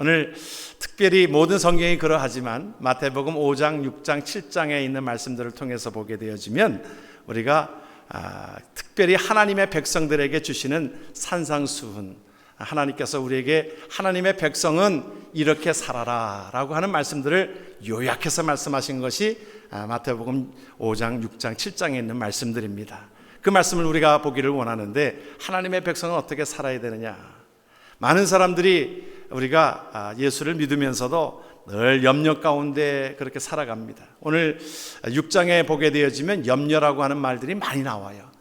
오늘 특별히 모든 성경이 그러하지만 마태복음 5장, 6장, 7장에 있는 말씀들을 통해서 보게 되어지면 우리가 특별히 하나님의 백성들에게 주시는 산상수훈, 하나님께서 우리에게 하나님의 백성은 이렇게 살아라 라고 하는 말씀들을 요약해서 말씀하신 것이 마태복음 5장, 6장, 7장에 있는 말씀들입니다. 그 말씀을 우리가 보기를 원하는데, 하나님의 백성은 어떻게 살아야 되느냐. 많은 사람들이 우리가 예수를 믿으면서도 늘 염려 가운데 그렇게 살아갑니다. 오늘 6장에 보게 되어지면 염려라고 하는 말들이 많이 나와요.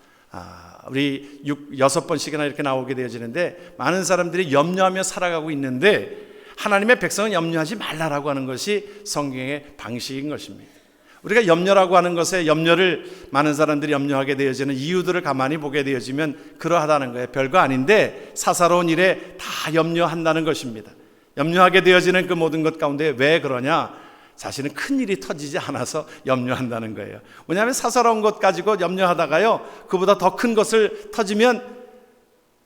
우리 6번씩이나 이렇게 나오게 되어지는데, 많은 사람들이 염려하며 살아가고 있는데 하나님의 백성은 염려하지 말라라고 하는 것이 성경의 방식인 것입니다. 우리가 염려라고 하는 것에, 염려를 많은 사람들이 염려하게 되어지는 이유들을 가만히 보게 되어지면 그러하다는 거예요. 별거 아닌데 사사로운 일에 다 염려한다는 것입니다. 염려하게 되어지는 그 모든 것 가운데 왜 그러냐? 사실은 큰 일이 터지지 않아서 염려한다는 거예요. 왜냐하면 사사로운 것 가지고 염려하다가요, 그보다 더 큰 것을 터지면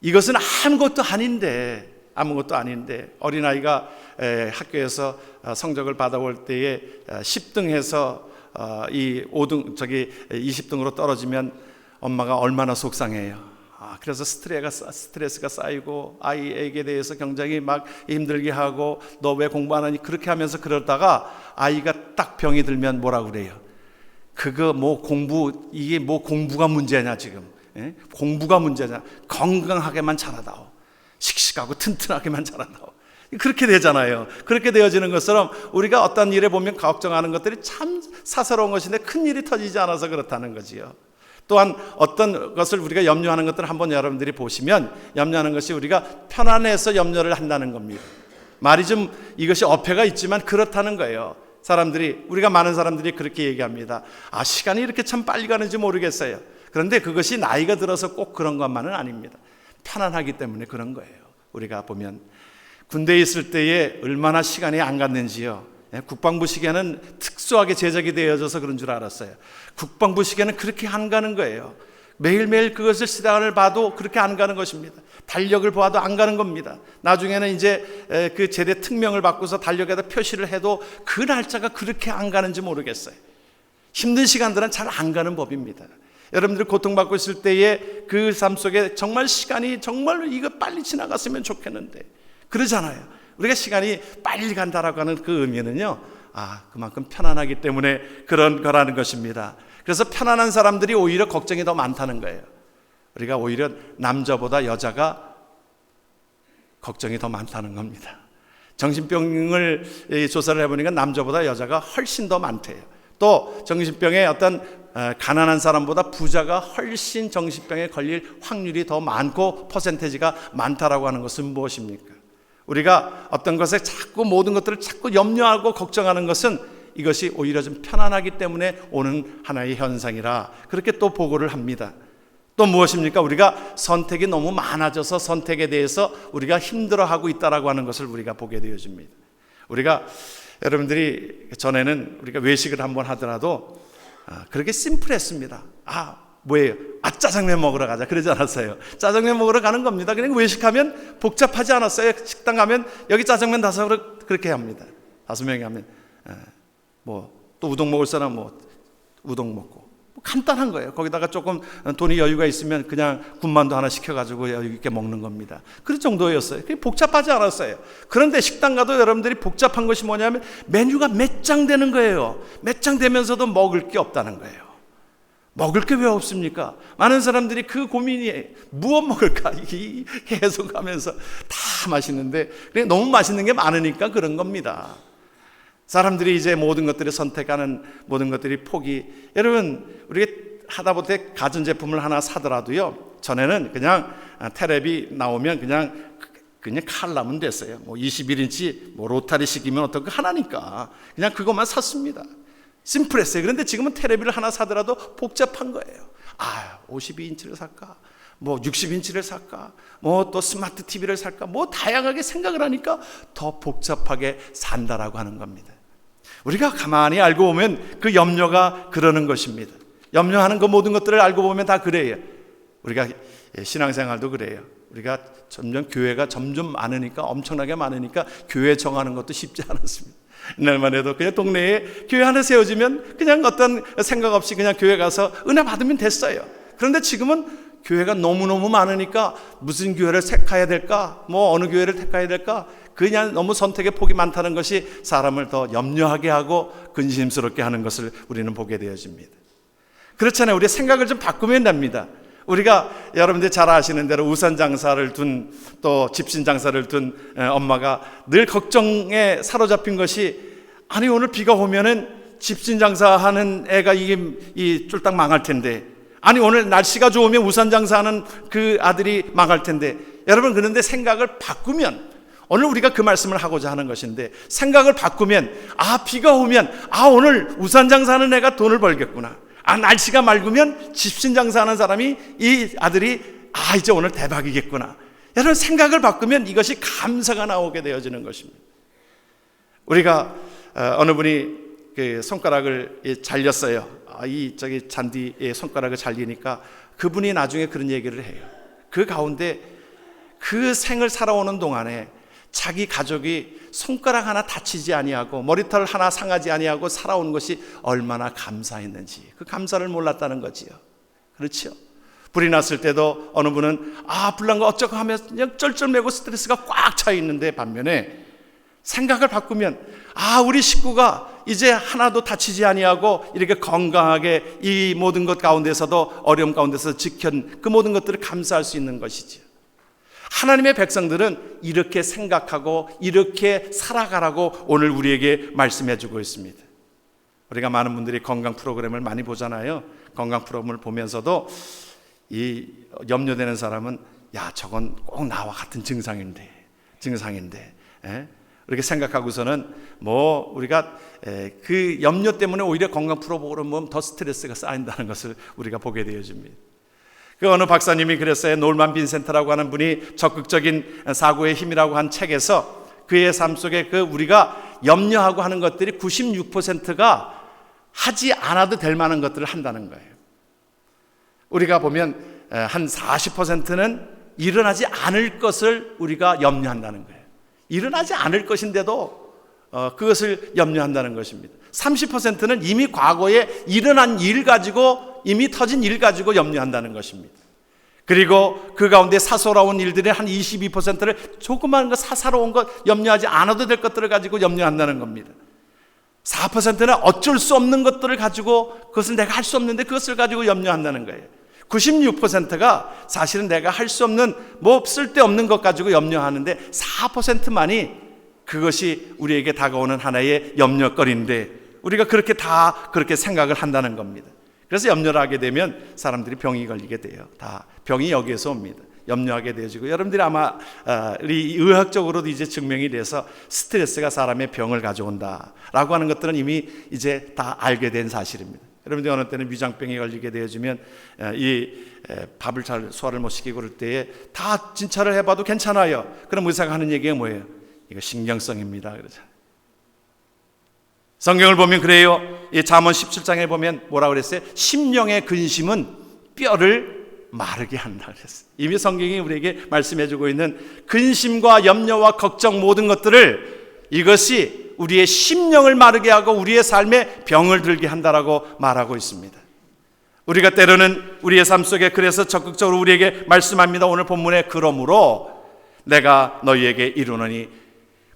이것은 아무것도 아닌데 어린아이가 학교에서 성적을 받아올 때에 10등해서 이 20등으로 떨어지면 엄마가 얼마나 속상해요. 그래서 스트레스가 쌓이고 아이에게 대해서 굉장히 막 힘들게 하고, 너 왜 공부 안 하니? 그렇게 하면서 그러다가 아이가 딱 병이 들면 뭐라고 그래요? 이게 공부가 문제냐 지금? 공부가 문제냐? 건강하게만 자라다오. 씩씩하고 튼튼하게만 자라다오. 그렇게 되잖아요. 그렇게 되어지는 것처럼 우리가 어떤 일에 보면 걱정하는 것들이 참 사사로운 것인데 큰 일이 터지지 않아서 그렇다는 거지요. 또한 어떤 것을 우리가 염려하는 것들을 한번 여러분들이 보시면, 염려하는 것이 우리가 편안해서 염려를 한다는 겁니다. 말이 좀 이것이 어폐가 있지만 그렇다는 거예요. 우리가 많은 사람들이 그렇게 얘기합니다. 시간이 이렇게 참 빨리 가는지 모르겠어요. 그런데 그것이 나이가 들어서 꼭 그런 것만은 아닙니다. 편안하기 때문에 그런 거예요. 우리가 보면 군대에 있을 때에 얼마나 시간이 안 갔는지요. 국방부 시계는 특수하게 제작이 되어져서 그런 줄 알았어요. 국방부 시계는 그렇게 안 가는 거예요. 매일매일 그것을 시간을 봐도 그렇게 안 가는 것입니다. 달력을 보아도 안 가는 겁니다. 나중에는 이제 그 제대 특명을 받고서 달력에다 표시를 해도 그 날짜가 그렇게 안 가는지 모르겠어요. 힘든 시간들은 잘 안 가는 법입니다. 여러분들 고통받고 있을 때에 그 삶 속에 정말 시간이 정말 이거 빨리 지나갔으면 좋겠는데 그러잖아요. 우리가 시간이 빨리 간다라고 하는 그 의미는요, 그만큼 편안하기 때문에 그런 거라는 것입니다. 그래서 편안한 사람들이 오히려 걱정이 더 많다는 거예요. 우리가 오히려 남자보다 여자가 걱정이 더 많다는 겁니다. 정신병을 조사를 해보니까 남자보다 여자가 훨씬 더 많대요. 또 정신병에 어떤 가난한 사람보다 부자가 훨씬 정신병에 걸릴 확률이 더 많고 퍼센테이지가 많다라고 하는 것은 무엇입니까? 우리가 어떤 것에 모든 것들을 자꾸 염려하고 걱정하는 것은 이것이 오히려 좀 편안하기 때문에 오는 하나의 현상이라 그렇게 또 보고를 합니다. 또 무엇입니까? 우리가 선택이 너무 많아져서 선택에 대해서 우리가 힘들어하고 있다라고 하는 것을 우리가 보게 되어집니다. 여러분들이 전에는 우리가 외식을 한번 하더라도 그렇게 심플했습니다. 뭐예요? 짜장면 먹으러 가자 그러지 않았어요. 짜장면 먹으러 가는 겁니다. 그냥 외식하면 복잡하지 않았어요. 식당 가면 여기 짜장면 5그릇 그렇게 합니다. 5명이 하면 또 우동 먹을 사람 우동 먹고 간단한 거예요. 거기다가 조금 돈이 여유가 있으면 그냥 군만두 하나 시켜가지고 여유 있게 먹는 겁니다. 그 정도였어요. 그게 복잡하지 않았어요. 그런데 식당 가도 여러분들이 복잡한 것이 뭐냐면 메뉴가 몇 장 되는 거예요. 몇 장 되면서도 먹을 게 없다는 거예요. 먹을 게 왜 없습니까? 많은 사람들이 그 고민이 무엇 먹을까 계속 하면서 다 맛있는데 그냥 너무 맛있는 게 많으니까 그런 겁니다. 사람들이 이제 모든 것들을 선택하는 모든 것들이 여러분 우리가 하다못해 가전제품을 하나 사더라도요, 전에는 그냥 테레비 나오면 그냥 칼라면 됐어요. 21인치 로타리식이면 어떨까 하나니까 그냥 그것만 샀습니다. 심플했어요. 그런데 지금은 테레비를 하나 사더라도 복잡한 거예요. 52인치를 살까? 60인치를 살까? 또 스마트 TV를 살까? 다양하게 생각을 하니까 더 복잡하게 산다라고 하는 겁니다. 우리가 가만히 알고 보면 그 염려가 그러는 것입니다. 염려하는 그 모든 것들을 알고 보면 다 그래요. 우리가 신앙생활도 그래요. 우리가 교회가 점점 많으니까, 엄청나게 많으니까 교회 정하는 것도 쉽지 않았습니다. 옛날만 해도 그냥 동네에 교회 하나 세워지면 그냥 어떤 생각 없이 그냥 교회 가서 은혜 받으면 됐어요. 그런데 지금은 교회가 너무너무 많으니까 무슨 교회를 택해야 될까, 어느 교회를 택해야 될까, 그냥 너무 선택의 폭이 많다는 것이 사람을 더 염려하게 하고 근심스럽게 하는 것을 우리는 보게 되어집니다. 그렇잖아요. 우리 생각을 좀 바꾸면 됩니다. 우리가 여러분들 잘 아시는 대로 우산 장사를 둔, 또 집신 장사를 둔 엄마가 늘 걱정에 사로잡힌 것이, 아니 오늘 비가 오면은 집신 장사하는 애가 이 쫄딱 망할 텐데, 아니 오늘 날씨가 좋으면 우산 장사하는 그 아들이 망할 텐데. 여러분, 그런데 생각을 바꾸면, 오늘 우리가 그 말씀을 하고자 하는 것인데, 생각을 바꾸면, 비가 오면 오늘 우산 장사하는 애가 돈을 벌겠구나, 날씨가 맑으면 집신 장사하는 사람이, 이 아들이 이제 오늘 대박이겠구나. 여러분, 생각을 바꾸면 이것이 감사가 나오게 되어지는 것입니다. 우리가 어느 분이 그 손가락을 잘렸어요. 저기 잔디에 손가락을 잘리니까 그분이 나중에 그런 얘기를 해요. 그 가운데 그 생을 살아오는 동안에 자기 가족이 손가락 하나 다치지 아니하고 머리털 하나 상하지 아니하고 살아온 것이 얼마나 감사했는지, 그 감사를 몰랐다는 거지요. 그렇죠? 불이 났을 때도 어느 분은 불난 거 어쩌고 하면서 그냥 쩔쩔매고 스트레스가 꽉 차 있는데, 반면에 생각을 바꾸면 우리 식구가 이제 하나도 다치지 아니하고 이렇게 건강하게 이 모든 것 가운데서도, 어려움 가운데서 지킨 그 모든 것들을 감사할 수 있는 것이지요. 하나님의 백성들은 이렇게 생각하고 이렇게 살아가라고 오늘 우리에게 말씀해 주고 있습니다. 우리가 많은 분들이 건강 프로그램을 많이 보잖아요. 건강 프로그램을 보면서도 이 염려되는 사람은 저건 꼭 나와 같은 증상인데 이렇게 생각하고서는 우리가 그 염려 때문에 오히려 건강 프로그램을 보면 더 스트레스가 쌓인다는 것을 우리가 보게 되어집니다. 그 어느 박사님이 그랬어요. 놀만 빈센트라고 하는 분이 적극적인 사고의 힘이라고 한 책에서 그의 삶 속에 우리가 염려하고 하는 것들이 96%가 하지 않아도 될 만한 것들을 한다는 거예요. 우리가 보면 한 40%는 일어나지 않을 것을 우리가 염려한다는 거예요. 일어나지 않을 것인데도 그것을 염려한다는 것입니다. 30%는 이미 과거에 일어난 일 가지고, 이미 터진 일 가지고 염려한다는 것입니다. 그리고 그 가운데 사소로운 일들의 한 22%를 조그마한 것, 사사로운 것, 염려하지 않아도 될 것들을 가지고 염려한다는 겁니다. 4%는 어쩔 수 없는 것들을 가지고, 그것을 내가 할 수 없는데 그것을 가지고 염려한다는 거예요. 96%가 사실은 내가 할 수 없는 쓸데없는 것 가지고 염려하는데 4%만이 그것이 우리에게 다가오는 하나의 염려거리인데, 우리가 그렇게 생각을 한다는 겁니다. 그래서 염려를 하게 되면 사람들이 병이 걸리게 돼요. 다 병이 여기에서 옵니다. 염려하게 되어지고, 여러분들이 아마 의학적으로도 이제 증명이 돼서 스트레스가 사람의 병을 가져온다라고 하는 것들은 이미 이제 다 알게 된 사실입니다. 여러분들이 어느 때는 위장병에 걸리게 되어지면 밥을 잘 소화를 못 시키고 그럴 때에 다 진찰을 해봐도 괜찮아요. 그럼 의사가 하는 얘기가 뭐예요? 이거 신경성입니다. 그러잖아요. 성경을 보면 그래요. 이 잠언 17장에 보면 뭐라고 그랬어요? 심령의 근심은 뼈를 마르게 한다 그랬어요. 이미 성경이 우리에게 말씀해주고 있는 근심과 염려와 걱정, 모든 것들을, 이것이 우리의 심령을 마르게 하고 우리의 삶에 병을 들게 한다라고 말하고 있습니다. 우리가 때로는 우리의 삶 속에 그래서 적극적으로 우리에게 말씀합니다. 오늘 본문에 그러므로 내가 너희에게 이르노니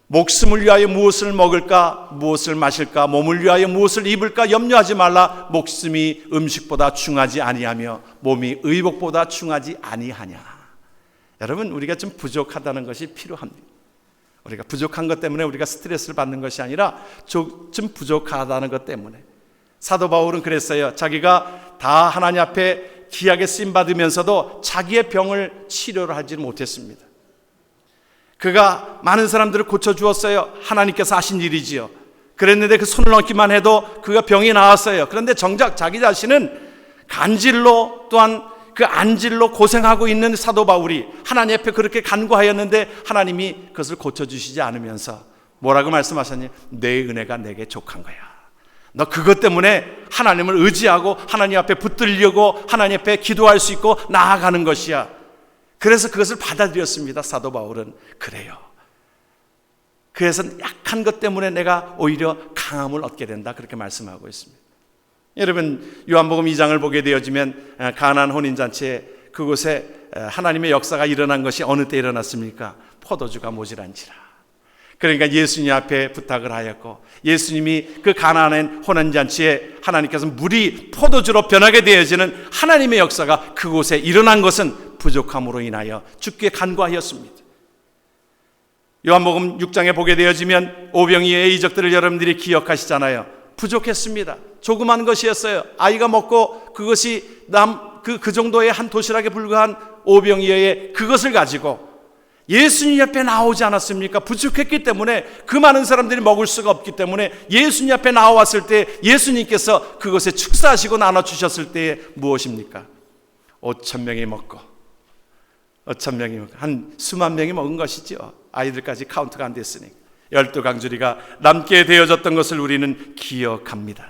목숨을 위하여 무엇을 먹을까, 무엇을 마실까, 몸을 위하여 무엇을 입을까 염려하지 말라. 목숨이 음식보다 중하지 아니하며 몸이 의복보다 중하지 아니하냐. 여러분, 우리가 좀 부족하다는 것이 필요합니다. 우리가 부족한 것 때문에 우리가 스트레스를 받는 것이 아니라 좀 부족하다는 것 때문에. 사도 바울은 그랬어요. 자기가 다 하나님 앞에 귀하게 쓰임받으면서도 자기의 병을 치료를 하지 못했습니다. 그가 많은 사람들을 고쳐주었어요. 하나님께서 하신 일이지요. 그랬는데 그 손을 얹기만 해도 그가 병이 나았어요. 그런데 정작 자기 자신은 간질로, 또한 그 안질로 고생하고 있는 사도 바울이 하나님 앞에 그렇게 간구하였는데 하나님이 그것을 고쳐주시지 않으면서 뭐라고 말씀하셨니? 내 은혜가 내게 족한 거야. 너 그것 때문에 하나님을 의지하고 하나님 앞에 붙들려고 하나님 앞에 기도할 수 있고 나아가는 것이야. 그래서 그것을 받아들였습니다. 사도 바울은. 그래요, 그래서 약한 것 때문에 내가 오히려 강함을 얻게 된다, 그렇게 말씀하고 있습니다. 여러분, 요한복음 2장을 보게 되어지면 가나안 혼인잔치에 그곳에 하나님의 역사가 일어난 것이 어느 때 일어났습니까? 포도주가 모자란지라. 그러니까 예수님 앞에 부탁을 하였고, 예수님이 그 가나안 혼인잔치에 하나님께서 물이 포도주로 변하게 되어지는 하나님의 역사가 그곳에 일어난 것은 부족함으로 인하여 주께 간구하였습니다. 요한복음 6장에 보게 되어지면 오병이어의 이적들을 여러분들이 기억하시잖아요. 부족했습니다. 조그만 것이었어요. 아이가 먹고 그것이 그 정도의 한 도시락에 불과한 오병이어의 그것을 가지고 예수님 앞에 나오지 않았습니까? 부족했기 때문에, 그 많은 사람들이 먹을 수가 없기 때문에 예수님 앞에 나왔을 때 예수님께서 그것에 축사하시고 나눠주셨을 때에 무엇입니까? 5,000명이 먹고, 5,000명이 먹고, 한 수만 명이 먹은 것이죠. 아이들까지 카운트가 안 됐으니 12강주리가 남게 되어졌던 것을 우리는 기억합니다.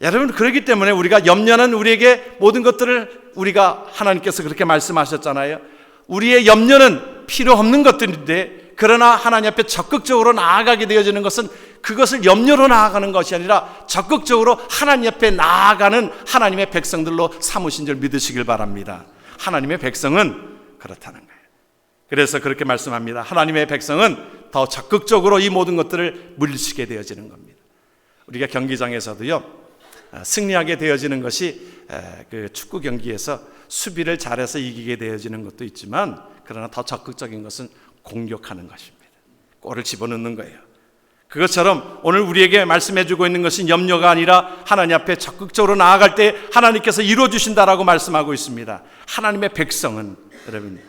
여러분, 그렇기 때문에 우리가 염려는 우리에게 모든 것들을, 우리가 하나님께서 그렇게 말씀하셨잖아요. 우리의 염려는 필요 없는 것들인데, 그러나 하나님 앞에 적극적으로 나아가게 되어지는 것은 그것을 염려로 나아가는 것이 아니라 적극적으로 하나님 앞에 나아가는 하나님의 백성들로 삼으신 줄 믿으시길 바랍니다. 하나님의 백성은 그렇다는 거예요. 그래서 그렇게 말씀합니다. 하나님의 백성은 더 적극적으로 이 모든 것들을 물리치게 되어지는 겁니다. 우리가 경기장에서도요, 승리하게 되어지는 것이 그 축구 경기에서 수비를 잘해서 이기게 되어지는 것도 있지만, 그러나 더 적극적인 것은 공격하는 것입니다. 골을 집어넣는 거예요. 그것처럼 오늘 우리에게 말씀해 주고 있는 것은 염려가 아니라 하나님 앞에 적극적으로 나아갈 때 하나님께서 이루어 주신다라고 말씀하고 있습니다. 하나님의 백성은, 여러분,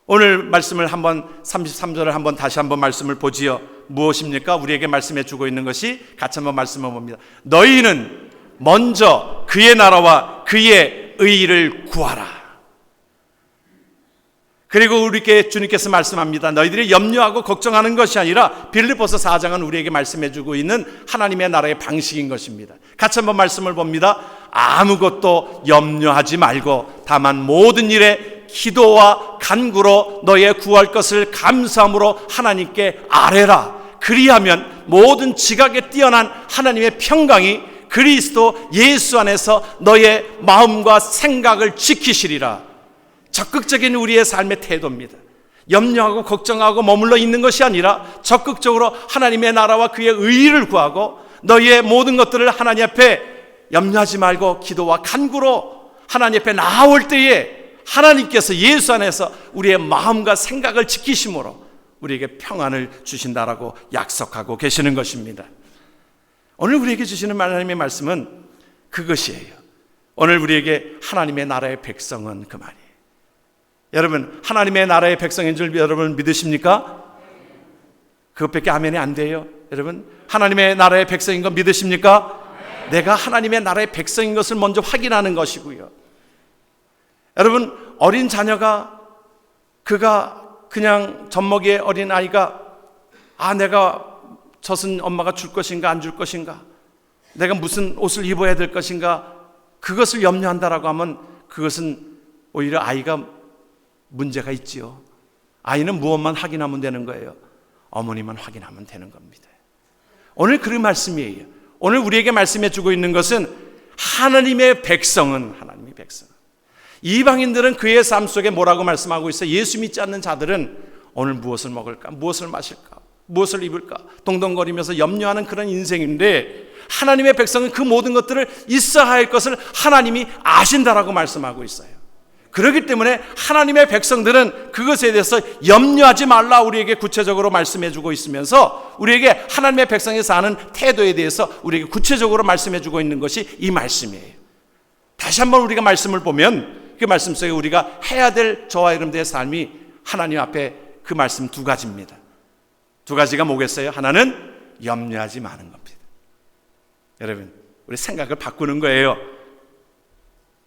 오늘 말씀을 한번 33절을 한번 다시 한번 말씀을 보지요. 무엇입니까? 우리에게 말씀해 주고 있는 것이, 같이 한번 말씀해 봅니다. 너희는 먼저 그의 나라와 그의 의의를 구하라. 그리고 우리에게 주님께서 말씀합니다. 너희들이 염려하고 걱정하는 것이 아니라, 빌립보서 4장은 우리에게 말씀해 주고 있는 하나님의 나라의 방식인 것입니다. 같이 한번 말씀을 봅니다. 아무것도 염려하지 말고 다만 모든 일에 기도와 간구로 너의 구할 것을 감사함으로 하나님께 아뢰라. 그리하면 모든 지각에 뛰어난 하나님의 평강이 그리스도 예수 안에서 너의 마음과 생각을 지키시리라. 적극적인 우리의 삶의 태도입니다. 염려하고 걱정하고 머물러 있는 것이 아니라 적극적으로 하나님의 나라와 그의 의의를 구하고, 너희의 모든 것들을 하나님 앞에 염려하지 말고 기도와 간구로 하나님 앞에 나올 때에 하나님께서 예수 안에서 우리의 마음과 생각을 지키심으로 우리에게 평안을 주신다라고 약속하고 계시는 것입니다. 오늘 우리에게 주시는 하나님의 말씀은 그것이에요. 오늘 우리에게 하나님의 나라의 백성은 그 말이에요. 여러분, 하나님의 나라의 백성인 줄 여러분 믿으십니까? 그것밖에 아멘이 안 돼요. 여러분, 하나님의 나라의 백성인 거 믿으십니까? 내가 하나님의 나라의 백성인 것을 먼저 확인하는 것이고요. 여러분, 어린 자녀가, 그가 그냥 젖먹이의 어린 아이가, 내가 젖은 엄마가 줄 것인가 안 줄 것인가, 내가 무슨 옷을 입어야 될 것인가, 그것을 염려한다라고 하면 그것은 오히려 아이가 문제가 있지요. 아이는 무엇만 확인하면 되는 거예요? 어머니만 확인하면 되는 겁니다. 오늘 그 말씀이에요. 오늘 우리에게 말씀해 주고 있는 것은 하나님의 백성은, 하나님의 백성, 이방인들은 그의 삶 속에 뭐라고 말씀하고 있어요? 예수 믿지 않는 자들은 오늘 무엇을 먹을까, 무엇을 마실까, 무엇을 입을까 동동거리면서 염려하는 그런 인생인데, 하나님의 백성은 그 모든 것들을 있어야 할 것을 하나님이 아신다라고 말씀하고 있어요. 그렇기 때문에 하나님의 백성들은 그것에 대해서 염려하지 말라 우리에게 구체적으로 말씀해 주고 있으면서, 우리에게 하나님의 백성이 사는 태도에 대해서 우리에게 구체적으로 말씀해 주고 있는 것이 이 말씀이에요. 다시 한번 우리가 말씀을 보면 그 말씀 속에 우리가 해야 될 저와 여러분들의 삶이 하나님 앞에 그 말씀 두 가지입니다. 두 가지가 뭐겠어요? 하나는 염려하지 마는 겁니다. 여러분, 우리 생각을 바꾸는 거예요.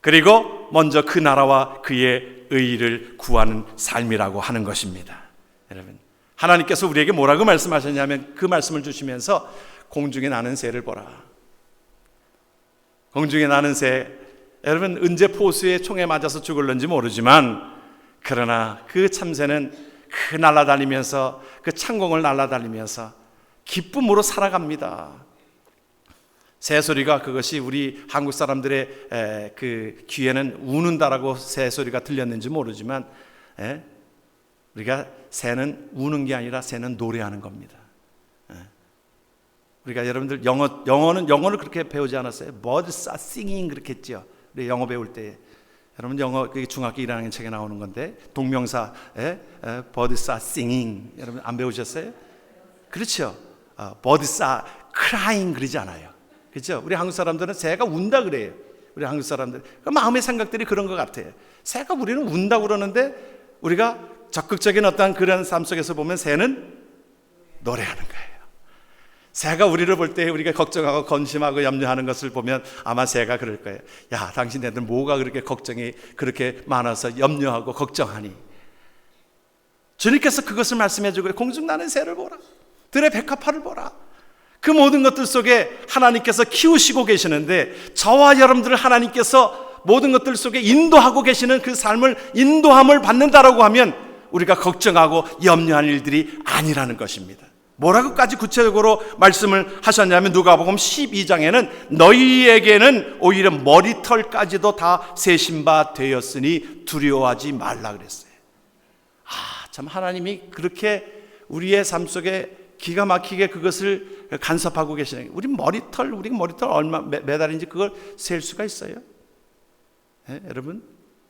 그리고 먼저 그 나라와 그의 의의를 구하는 삶이라고 하는 것입니다. 여러분, 하나님께서 우리에게 뭐라고 말씀하셨냐면, 그 말씀을 주시면서 공중에 나는 새를 보라. 공중에 나는 새, 여러분, 은제 포수의 총에 맞아서 죽을는지 모르지만 그러나 그 참새는 그 날아다니면서 그 창공을 날아다니면서 기쁨으로 살아갑니다. 새소리가 그것이 우리 한국 사람들의 그 귀에는 우는다라고 새소리가 들렸는지 모르지만 우리가 새는 우는 게 아니라 새는 노래하는 겁니다. 우리가 여러분들 영어를 그렇게 배우지 않았어요? Birds are singing 그렇게 했죠. 우리 영어 배울 때 여러분 영어 중학교 1학년 책에 나오는 건데 동명사 Birds are singing 여러분 안 배우셨어요? 그렇죠. Birds are crying 그러지 않아요. 그렇죠? 우리 한국 사람들은 새가 운다 그래요. 우리 한국 사람들 마음의 생각들이 그런 것 같아요. 새가 우리는 운다고 그러는데 우리가 적극적인 어떤 그런 삶 속에서 보면 새는 노래하는 거예요. 새가 우리를 볼 때 우리가 걱정하고 건심하고 염려하는 것을 보면 아마 새가 그럴 거예요. 야, 당신네들 뭐가 그렇게 걱정이 그렇게 많아서 염려하고 걱정하니? 주님께서 그것을 말씀해 주고 공중나는 새를 보라. 들의 백합화를 보라. 그 모든 것들 속에 하나님께서 키우시고 계시는데 저와 여러분들을 하나님께서 모든 것들 속에 인도하고 계시는 그 삶을 인도함을 받는다라고 하면 우리가 걱정하고 염려한 일들이 아니라는 것입니다. 뭐라고까지 구체적으로 말씀을 하셨냐면 누가복음 12장에는 너희에게는 오히려 머리털까지도 다 세신 바 되었으니 두려워하지 말라 그랬어요. 참 하나님이 그렇게 우리의 삶 속에 기가 막히게 그것을 간섭하고 계시는 거예요. 우리 머리털 얼마 몇 알인지 그걸 셀 수가 있어요? 여러분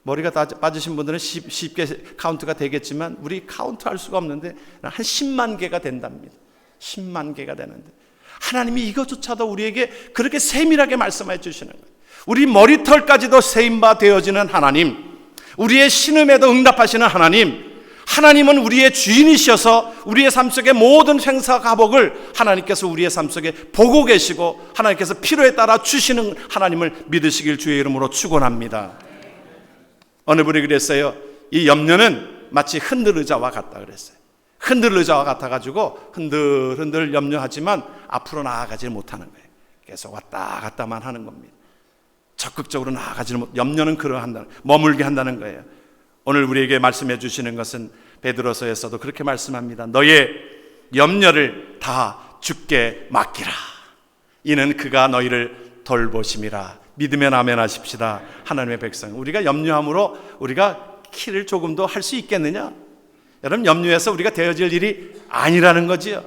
머리가 다 빠지신 분들은 쉽게 카운트가 되겠지만 우리 카운트할 수가 없는데 한 10만 개가 된답니다. 10만 개가 되는데 하나님이 이것조차도 우리에게 그렇게 세밀하게 말씀해 주시는 거예요. 우리 머리털까지도 세임 바 되어지는 하나님, 우리의 신음에도 응답하시는 하나님은 우리의 주인이셔서 우리의 삶 속의 모든 행사가복을 하나님께서 우리의 삶 속에 보고 계시고 하나님께서 필요에 따라 주시는 하나님을 믿으시길 주의 이름으로 축원합니다. 어느 분이 그랬어요. 이 염려는 마치 흔들 의자와 같다 그랬어요. 흔들 의자와 같아가지고 흔들 염려하지만 앞으로 나아가지 못하는 거예요. 계속 왔다 갔다만 하는 겁니다. 적극적으로 나아가지는 못. 염려는 머물게 한다는 거예요. 오늘 우리에게 말씀해 주시는 것은 베드로서에서도 그렇게 말씀합니다. 너의 염려를 다 주께 맡기라. 이는 그가 너희를 돌보심이라. 믿으면 아멘 하십시다. 하나님의 백성, 우리가 염려함으로 우리가 키를 조금 더 할 수 있겠느냐? 여러분 염려해서 우리가 되어질 일이 아니라는 거지요.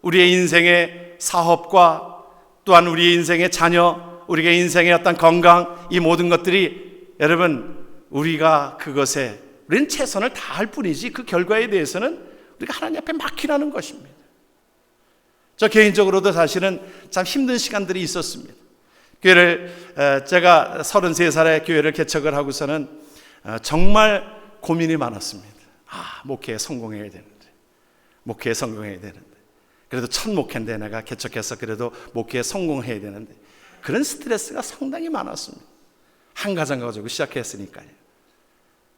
우리의 인생의 사업과 또한 우리의 인생의 자녀, 우리의 인생의 어떤 건강, 이 모든 것들이 여러분 우리가 그것에 우리는 최선을 다할 뿐이지 그 결과에 대해서는 우리가 하나님 앞에 맡기라는 것입니다. 저 개인적으로도 사실은 참 힘든 시간들이 있었습니다. 교회를 제가 33살에 교회를 개척을 하고서는 정말 고민이 많았습니다. 목회에 성공해야 되는데 그래도 첫 목회인데 내가 개척해서 그래도 목회에 성공해야 되는데 그런 스트레스가 상당히 많았습니다. 한 가정 가지고 시작했으니까요.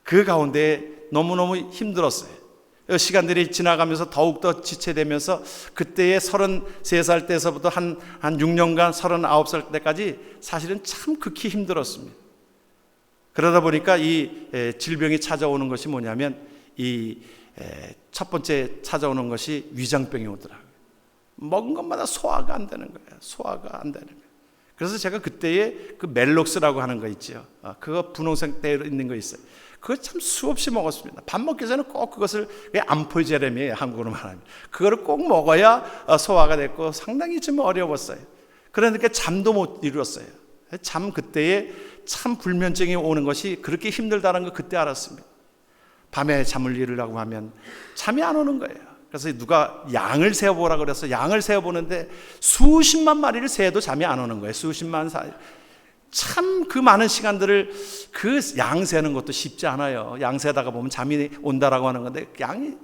그 가운데 너무너무 힘들었어요. 시간들이 지나가면서 더욱더 지체되면서 그때의 33살 때서부터 한 6년간 39살 때까지 사실은 참 극히 힘들었습니다. 그러다 보니까 이 질병이 찾아오는 것이 뭐냐면 이 첫 번째 찾아오는 것이 위장병이 오더라고요. 먹은 것마다 소화가 안 되는 거예요. 그래서 제가 그때에 그 멜록스라고 하는 거 있죠. 그거 분홍색 때 있는 거 있어요. 그걸 참 수없이 먹었습니다. 밥 먹기 전에 꼭 그것을 암포제렘이에요. 한국어로 말하면. 그거를 꼭 먹어야 소화가 됐고 상당히 좀 어려웠어요. 그러니까 잠도 못 이루었어요. 참 그때에 참 불면증이 오는 것이 그렇게 힘들다는 걸 그때 알았습니다. 밤에 잠을 이루려고 하면 잠이 안 오는 거예요. 그래서 누가 양을 세어보라 그래서 양을 세어보는데 수십만 마리를 세어도 잠이 안 오는 거예요. 수십만 참 그 많은 시간들을 그 양 세는 것도 쉽지 않아요. 양 세다가 보면 잠이 온다라고 하는 건데 양이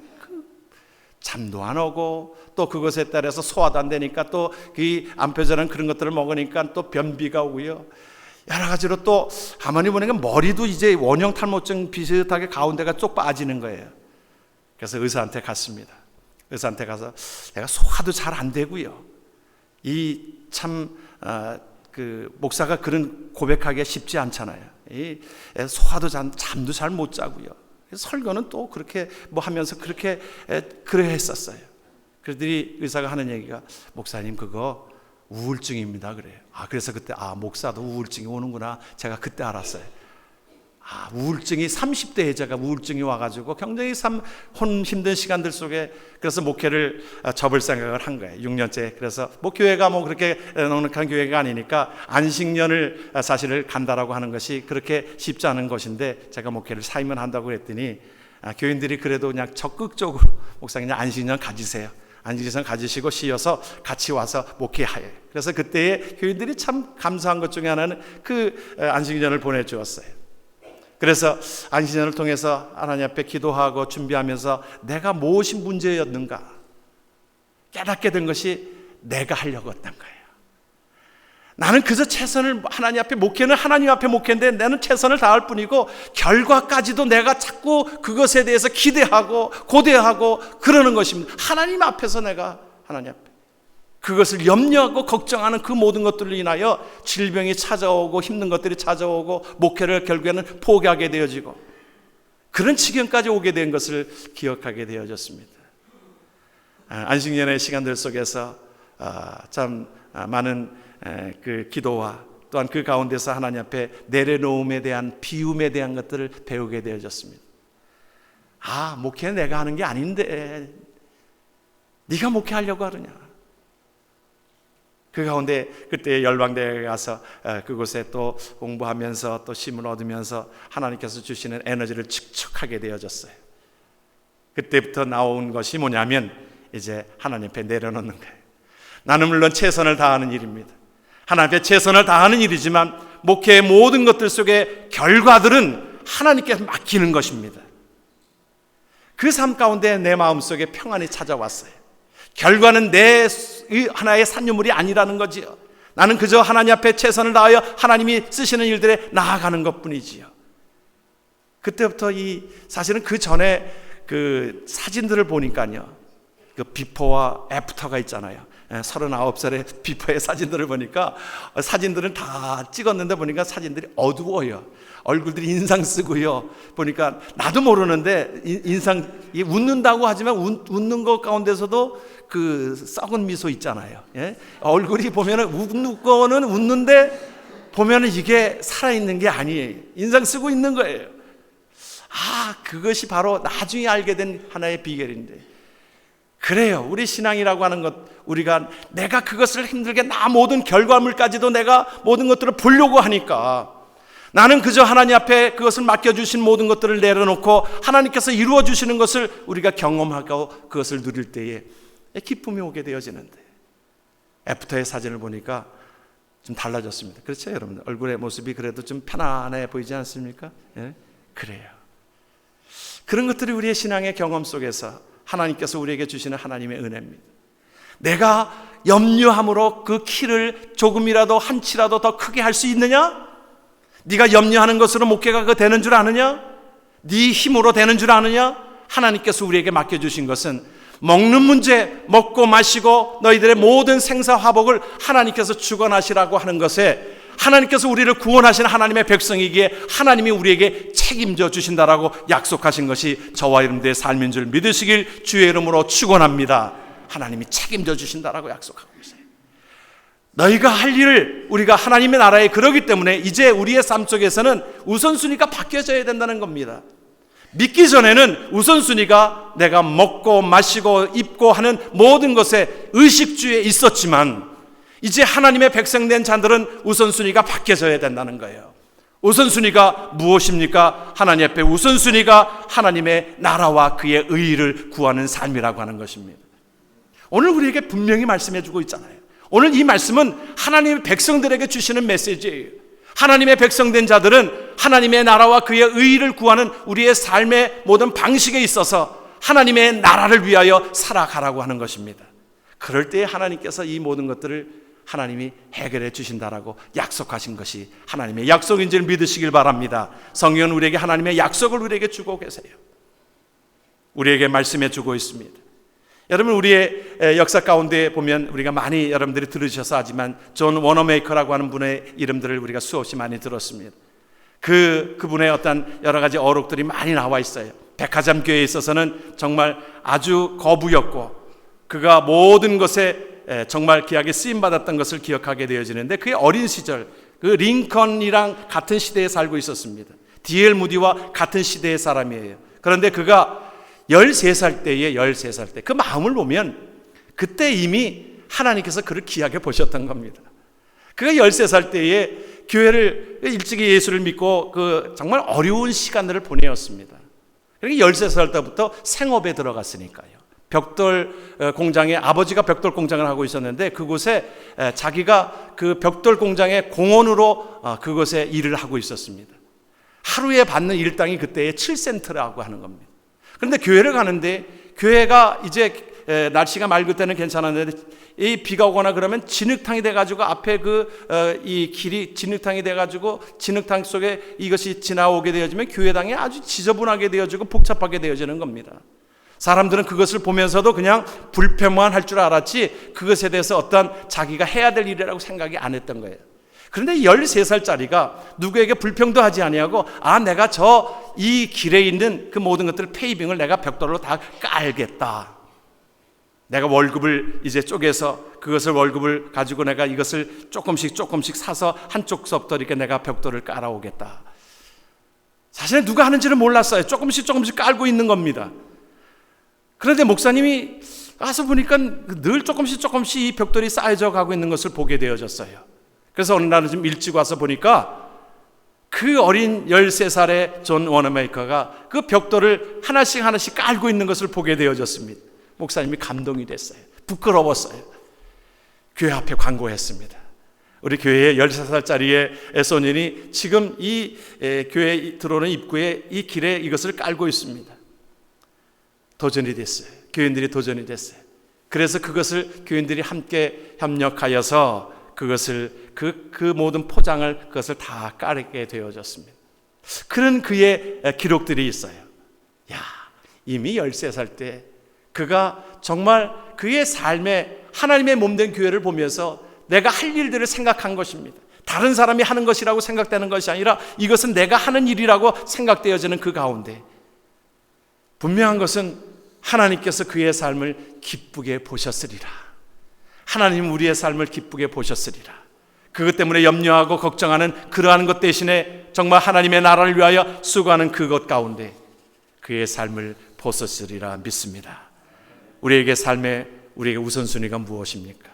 잠도 안 오고 또 그것에 따라서 소화도 안 되니까 또 그 암표절은 그런 것들을 먹으니까 또 변비가 오고요. 여러 가지로 또 가만히 보니까 머리도 이제 원형 탈모증 비슷하게 가운데가 쪽 빠지는 거예요. 그래서 의사한테 갔습니다. 의사한테 가서 내가 소화도 잘 안 되고요. 이 참 그 목사가 그런 고백하기가 쉽지 않잖아요. 이 소화도 잠도 잘 못 자고요. 설교는 또 그렇게 뭐 하면서 그렇게 그래 했었어요. 그들이 의사가 하는 얘기가 목사님 그거 우울증입니다 그래요. 그래서 그때 목사도 우울증이 오는구나 제가 그때 알았어요. 우울증이 30대 여자가 우울증이 와가지고 굉장히 힘든 시간들 속에 그래서 목회를 접을 생각을 한 거예요. 6년째. 그래서 뭐 교회가 뭐 그렇게 넉넉한 교회가 아니니까 안식년을 사실을 간다라고 하는 것이 그렇게 쉽지 않은 것인데 제가 목회를 사임을 한다고 했더니 교인들이 그래도 그냥 적극적으로 목사님 안식년 가지세요. 안식년 가지시고 쉬어서 같이 와서 목회하여. 그래서 그때에 교인들이 참 감사한 것 중에 하나는 그 안식년을 보내주었어요. 그래서 안식년을 통해서 하나님 앞에 기도하고 준비하면서 내가 무엇이 문제였는가 깨닫게 된 것이 내가 하려고 했던 거예요. 나는 그저 최선을 하나님 앞에 목회는 하나님 앞에 목회인데 나는 최선을 다할 뿐이고 결과까지도 내가 자꾸 그것에 대해서 기대하고 고대하고 그러는 것입니다. 하나님 앞에서 내가 하나님 앞에 그것을 염려하고 걱정하는 그 모든 것들로 인하여 질병이 찾아오고 힘든 것들이 찾아오고 목회를 결국에는 포기하게 되어지고 그런 지경까지 오게 된 것을 기억하게 되어졌습니다. 안식년의 시간들 속에서 참 많은 그 기도와 또한 그 가운데서 하나님 앞에 내려놓음에 대한 비움에 대한 것들을 배우게 되어졌습니다. 목회는 내가 하는 게 아닌데 네가 목회하려고 하느냐. 그 가운데 그때 열방대에 가서 그곳에 또 공부하면서 또 쉼을 얻으면서 하나님께서 주시는 에너지를 축적하게 되어졌어요. 그때부터 나온 것이 뭐냐면 이제 하나님 앞에 내려놓는 거예요. 나는 물론 최선을 다하는 일입니다. 하나님 앞에 최선을 다하는 일이지만 목회의 모든 것들 속에 결과들은 하나님께 맡기는 것입니다. 그 삶 가운데 내 마음속에 평안이 찾아왔어요. 결과는 내 하나의 산유물이 아니라는 거지요. 나는 그저 하나님 앞에 최선을 다하여 하나님이 쓰시는 일들에 나아가는 것뿐이지요. 그때부터 사실은 그 전에 그 사진들을 보니까요, 그 비포와 애프터가 있잖아요. 39살의 비포의 사진들을 보니까 사진들은 다 찍었는데 보니까 사진들이 어두워요. 얼굴들이 인상 쓰고요. 보니까 나도 모르는데 웃는다고 하지만 웃는 것 가운데서도 그 썩은 미소 있잖아요. 얼굴이 보면은 웃는 거는 웃는데 보면은 이게 살아있는 게 아니에요. 인상 쓰고 있는 거예요. 그것이 바로 나중에 알게 된 하나의 비결인데 그래요. 우리 신앙이라고 하는 것 우리가 내가 그것을 힘들게 나 모든 결과물까지도 내가 모든 것들을 보려고 하니까 나는 그저 하나님 앞에 그것을 맡겨주신 모든 것들을 내려놓고 하나님께서 이루어 주시는 것을 우리가 경험하고 그것을 누릴 때에 기쁨이 오게 되어지는데 애프터의 사진을 보니까 좀 달라졌습니다. 그렇죠 여러분? 얼굴의 모습이 그래도 좀 편안해 보이지 않습니까? 그래요. 그런 것들이 우리의 신앙의 경험 속에서 하나님께서 우리에게 주시는 하나님의 은혜입니다. 내가 염려함으로 그 키를 조금이라도 한치라도 더 크게 할 수 있느냐? 네가 염려하는 것으로 목회가 그 되는 줄 아느냐? 네 힘으로 되는 줄 아느냐? 하나님께서 우리에게 맡겨주신 것은 먹는 문제, 먹고 마시고 너희들의 모든 생사화복을 하나님께서 주관하시라고 하는 것에 하나님께서 우리를 구원하신 하나님의 백성이기에 하나님이 우리에게 책임져 주신다라고 약속하신 것이 저와 여러분들의 삶인 줄 믿으시길 주의 이름으로 축원합니다. 하나님이 책임져 주신다라고 약속하고 있어요. 너희가 할 일을 우리가 하나님의 나라에 그러기 때문에 이제 우리의 삶 속에서는 우선순위가 바뀌어져야 된다는 겁니다. 믿기 전에는 우선순위가 내가 먹고 마시고 입고 하는 모든 것에 의식주에 있었지만 이제 하나님의 백성된 자들은 우선순위가 바뀌어져야 된다는 거예요. 우선순위가 무엇입니까? 하나님 앞에 우선순위가 하나님의 나라와 그의 의의를 구하는 삶이라고 하는 것입니다. 오늘 우리에게 분명히 말씀해 주고 있잖아요. 오늘 이 말씀은 하나님의 백성들에게 주시는 메시지예요. 하나님의 백성된 자들은 하나님의 나라와 그의 의의를 구하는 우리의 삶의 모든 방식에 있어서 하나님의 나라를 위하여 살아가라고 하는 것입니다. 그럴 때 하나님께서 이 모든 것들을 하나님이 해결해 주신다라고 약속하신 것이 하나님의 약속인 줄 믿으시길 바랍니다. 성경은 우리에게 하나님의 약속을 우리에게 주고 계세요. 우리에게 말씀해 주고 있습니다. 여러분 우리의 역사 가운데 보면 우리가 많이 여러분들이 들으셔서 하지만 존 워너메이커라고 하는 분의 이름들을 우리가 수없이 많이 들었습니다. 그분의 어떤 여러 가지 어록들이 많이 나와 있어요. 백화점 교회에 있어서는 정말 아주 거부였고 그가 모든 것에 정말 귀하게 쓰임받았던 것을 기억하게 되어지는데 그의 어린 시절 그 링컨이랑 같은 시대에 살고 있었습니다. D.L. 무디와 같은 시대의 사람이에요. 그런데 그가 13살 때 그 마음을 보면 그때 이미 하나님께서 그를 귀하게 보셨던 겁니다. 그가 13살 때에 교회를 일찍이 예수를 믿고 그 정말 어려운 시간들을 보내었습니다. 그러니까 13살 때부터 생업에 들어갔으니까요. 벽돌 공장에 아버지가 벽돌 공장을 하고 있었는데 그곳에 자기가 그 벽돌 공장의 공원으로 그곳에 일을 하고 있었습니다. 하루에 받는 일당이 그때의 7센트라고 하는 겁니다. 그런데 교회를 가는데 교회가 이제 날씨가 맑을 때는 괜찮았는데 이 비가 오거나 그러면 진흙탕이 돼가지고 앞에 이 길이 진흙탕이 돼가지고 진흙탕 속에 이것이 지나오게 되어지면 교회당이 아주 지저분하게 되어지고 복잡하게 되어지는 겁니다. 사람들은 그것을 보면서도 그냥 불평만 할 줄 알았지 그것에 대해서 어떤 자기가 해야 될 일이라고 생각이 안 했던 거예요. 그런데 13살짜리가 누구에게 불평도 하지 아니하고 내가 이 길에 있는 그 모든 것들을 페이빙을 내가 벽돌로 다 깔겠다. 내가 월급을 이제 쪼개서 그것을 월급을 가지고 내가 이것을 조금씩 사서 한쪽서부터 이렇게 내가 벽돌을 깔아오겠다. 사실은 누가 하는지는 몰랐어요. 조금씩 깔고 있는 겁니다. 그런데 목사님이 가서 보니까 늘 조금씩 이 벽돌이 쌓여져 가고 있는 것을 보게 되어졌어요. 그래서 어느 날은 좀 일찍 와서 보니까 그 어린 13살의 존 워너메이커가 그 벽돌을 하나씩 깔고 있는 것을 보게 되어졌습니다. 목사님이 감동이 됐어요. 부끄러웠어요. 교회 앞에 광고했습니다. 우리 교회에 13살짜리의 소년이 지금 이 교회에 들어오는 입구에 이 길에 이것을 깔고 있습니다. 도전이 됐어요. 교인들이 도전이 됐어요. 그래서 그것을 교인들이 함께 협력하여서 그것을 그 모든 포장을 그것을 다 깔게 되어졌습니다. 그런 그의 기록들이 있어요. 이미 13살 때 그가 정말 그의 삶에 하나님의 몸된 교회를 보면서 내가 할 일들을 생각한 것입니다. 다른 사람이 하는 것이라고 생각되는 것이 아니라 이것은 내가 하는 일이라고 생각되어지는 그 가운데 분명한 것은 하나님께서 그의 삶을 기쁘게 보셨으리라. 하나님 우리의 삶을 기쁘게 보셨으리라. 그것 때문에 염려하고 걱정하는 그러한 것 대신에 정말 하나님의 나라를 위하여 수고하는 그것 가운데 그의 삶을 보셨으리라 믿습니다. 우리에게 우리에게 우선순위가 무엇입니까?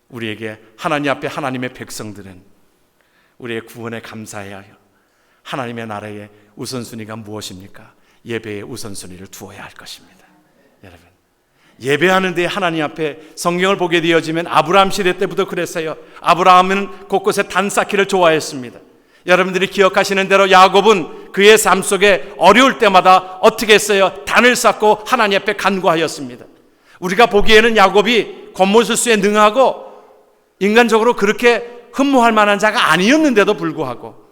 우리에게 하나님 앞에 하나님의 백성들은 우리의 구원에 감사해야 하여 하나님의 나라의 우선순위가 무엇입니까? 예배의 우선순위를 두어야 할 것입니다. 여러분, 예배하는 데 하나님 앞에 성경을 보게 되어지면 아브라함 시대 때부터 그랬어요. 아브라함은 곳곳에 단 쌓기를 좋아했습니다. 여러분들이 기억하시는 대로 야곱은 그의 삶 속에 어려울 때마다 어떻게 했어요? 단을 쌓고 하나님 앞에 간구하였습니다. 우리가 보기에는 야곱이 겉모술수에 능하고 인간적으로 그렇게 흠모할 만한 자가 아니었는데도 불구하고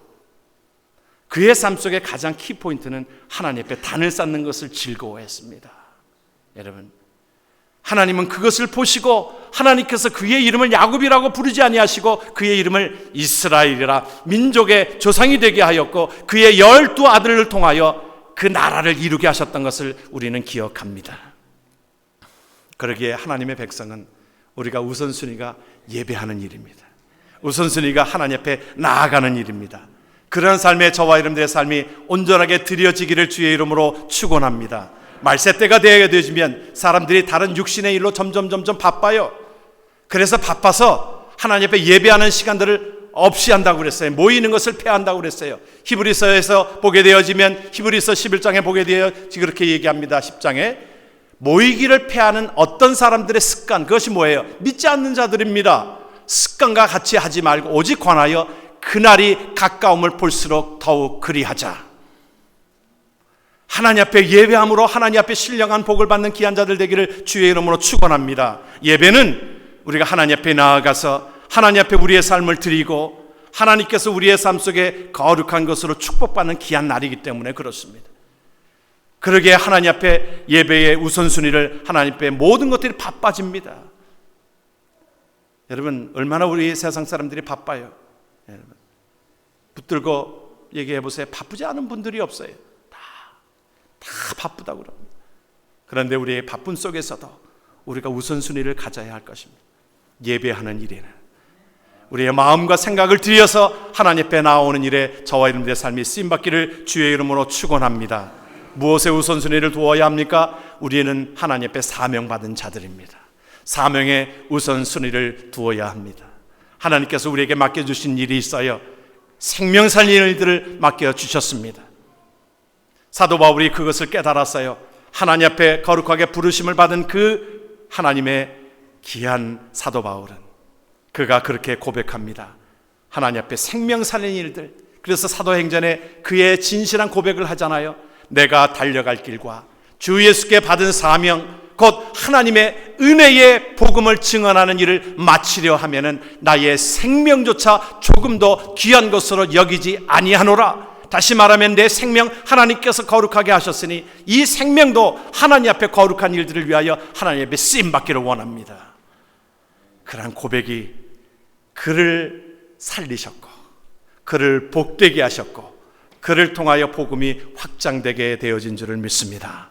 그의 삶 속의 가장 키포인트는 하나님 앞에 단을 쌓는 것을 즐거워했습니다. 여러분, 하나님은 그것을 보시고 하나님께서 그의 이름을 야곱이라고 부르지 아니하시고 그의 이름을 이스라엘이라 민족의 조상이 되게 하였고 그의 12 아들을 통하여 그 나라를 이루게 하셨던 것을 우리는 기억합니다. 그러기에 하나님의 백성은 우리가 우선순위가 예배하는 일입니다. 우선순위가 하나님 앞에 나아가는 일입니다. 그러한 삶에 저와 여러분들의 삶이 온전하게 드려지기를 주의 이름으로 축원합니다. 말세 때가 되어지면 사람들이 다른 육신의 일로 점점 바빠요. 그래서 바빠서 하나님 앞에 예배하는 시간들을 없이 한다고 그랬어요. 모이는 것을 폐한다고 그랬어요. 히브리서에서 보게 되어지면 히브리서 11장에 보게 되어지 그렇게 얘기합니다. 10장에 모이기를 폐하는 어떤 사람들의 습관, 그것이 뭐예요? 믿지 않는 자들입니다. 습관과 같이 하지 말고 오직 관하여 그날이 가까움을 볼수록 더욱 그리하자. 하나님 앞에 예배함으로 하나님 앞에 신령한 복을 받는 귀한 자들 되기를 주의 이름으로 축원합니다. 예배는 우리가 하나님 앞에 나아가서 하나님 앞에 우리의 삶을 드리고 하나님께서 우리의 삶 속에 거룩한 것으로 축복받는 귀한 날이기 때문에 그렇습니다. 그러기에 하나님 앞에 예배의 우선순위를 하나님 앞에 모든 것들이 바빠집니다. 여러분, 얼마나 우리 세상 사람들이 바빠요. 여러분, 붙들고 얘기해 보세요. 바쁘지 않은 분들이 없어요. 다 바쁘다고 그럽니다. 그런데 우리의 바쁜 속에서도 우리가 우선순위를 가져야 할 것입니다. 예배하는 일에는 우리의 마음과 생각을 들여서 하나님 앞에 나오는 일에 저와 여러분들의 삶이 쓰임받기를 주의 이름으로 축원합니다. 무엇에 우선순위를 두어야 합니까? 우리는 하나님 앞에 사명받은 자들입니다. 사명에 우선순위를 두어야 합니다. 하나님께서 우리에게 맡겨주신 일이 있어요. 생명 살리는 일들을 맡겨주셨습니다. 사도 바울이 그것을 깨달았어요. 하나님 앞에 거룩하게 부르심을 받은 그 하나님의 귀한 사도 바울은 그가 그렇게 고백합니다. 하나님 앞에 생명 살리는 일들. 그래서 사도행전에 그의 진실한 고백을 하잖아요. 내가 달려갈 길과 주 예수께 받은 사명 곧 하나님의 은혜의 복음을 증언하는 일을 마치려 하면은 나의 생명조차 조금 더 귀한 것으로 여기지 아니하노라. 다시 말하면 내 생명 하나님께서 거룩하게 하셨으니 이 생명도 하나님 앞에 거룩한 일들을 위하여 하나님 앞에 쓰임받기를 원합니다. 그러한 고백이 그를 살리셨고 그를 복되게 하셨고 그를 통하여 복음이 확장되게 되어진 줄을 믿습니다.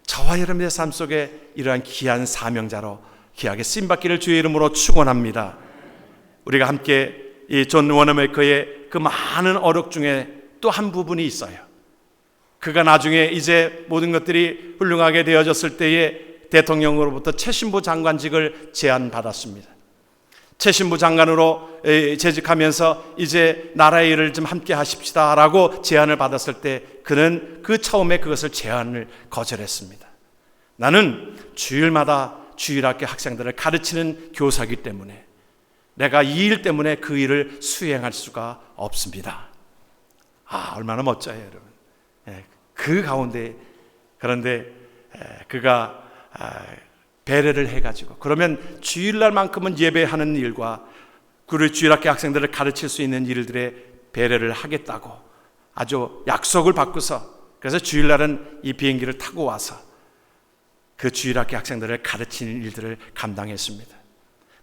저와 여러분의 삶 속에 이러한 귀한 사명자로 귀하게 쓰임받기를 주의 이름으로 축원합니다. 우리가 함께 이 존 워너메이커의 그 많은 어록 중에 또 한 부분이 있어요. 그가 나중에 이제 모든 것들이 훌륭하게 되어졌을 때에 대통령으로부터 최신부 장관직을 제안받았습니다. 최신부 장관으로 재직하면서 이제 나라의 일을 좀 함께 하십시다 라고 제안을 받았을 때 그는 그 처음에 그것을 제안을 거절했습니다. 나는 주일마다 주일학교 학생들을 가르치는 교사이기 때문에 내가 이 일 때문에 그 일을 수행할 수가 없습니다. 얼마나 멋져요, 여러분. 그 가운데 그런데 그가 배려를 해가지고 그러면 주일날만큼은 예배하는 일과 그리고 주일학교 학생들을 가르칠 수 있는 일들에 배려를 하겠다고 아주 약속을 받고서 그래서 주일날은 이 비행기를 타고 와서 그 주일학교 학생들을 가르치는 일들을 감당했습니다.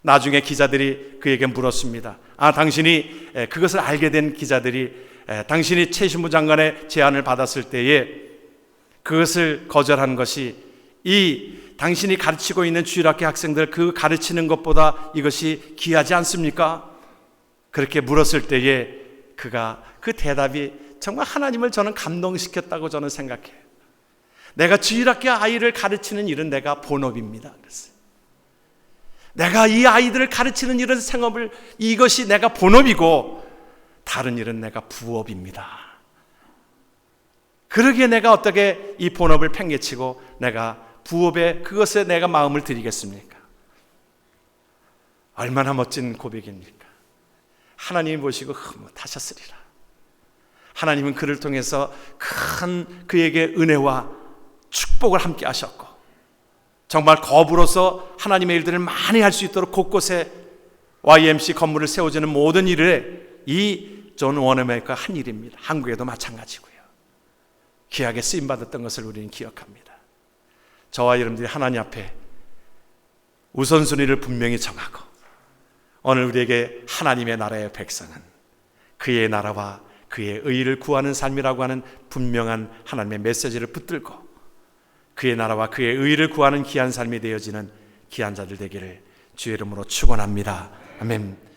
나중에 기자들이 그에게 물었습니다. 당신이 그것을 알게 된 기자들이 당신이 최신부 장관의 제안을 받았을 때에 그것을 거절한 것이 이 당신이 가르치고 있는 주일학교 학생들 그 가르치는 것보다 이것이 귀하지 않습니까? 그렇게 물었을 때에 그가 그 대답이 정말 하나님을 저는 감동시켰다고 저는 생각해요. 내가 주일학교 아이를 가르치는 일은 내가 본업입니다. 그랬어요. 내가 이 아이들을 가르치는 일은 생업을 이것이 내가 본업이고 다른 일은 내가 부업입니다. 그러기에 내가 어떻게 이 본업을 팽개치고 내가 부업에 그것에 내가 마음을 드리겠습니까? 얼마나 멋진 고백입니까? 하나님이 보시고 흐뭇하셨으리라. 하나님은 그를 통해서 큰 그에게 은혜와 축복을 함께 하셨고 정말 거부로서 하나님의 일들을 많이 할 수 있도록 곳곳에 YMC 건물을 세워주는 모든 일에 이 존 워너메이커가 한 일입니다. 한국에도 마찬가지고요. 귀하게 쓰임받았던 것을 우리는 기억합니다. 저와 여러분들이 하나님 앞에 우선순위를 분명히 정하고 오늘 우리에게 하나님의 나라의 백성은 그의 나라와 그의 의를 구하는 삶이라고 하는 분명한 하나님의 메시지를 붙들고 그의 나라와 그의 의를 구하는 귀한 삶이 되어지는 귀한 자들 되기를 주의 이름으로 축원합니다. 아멘.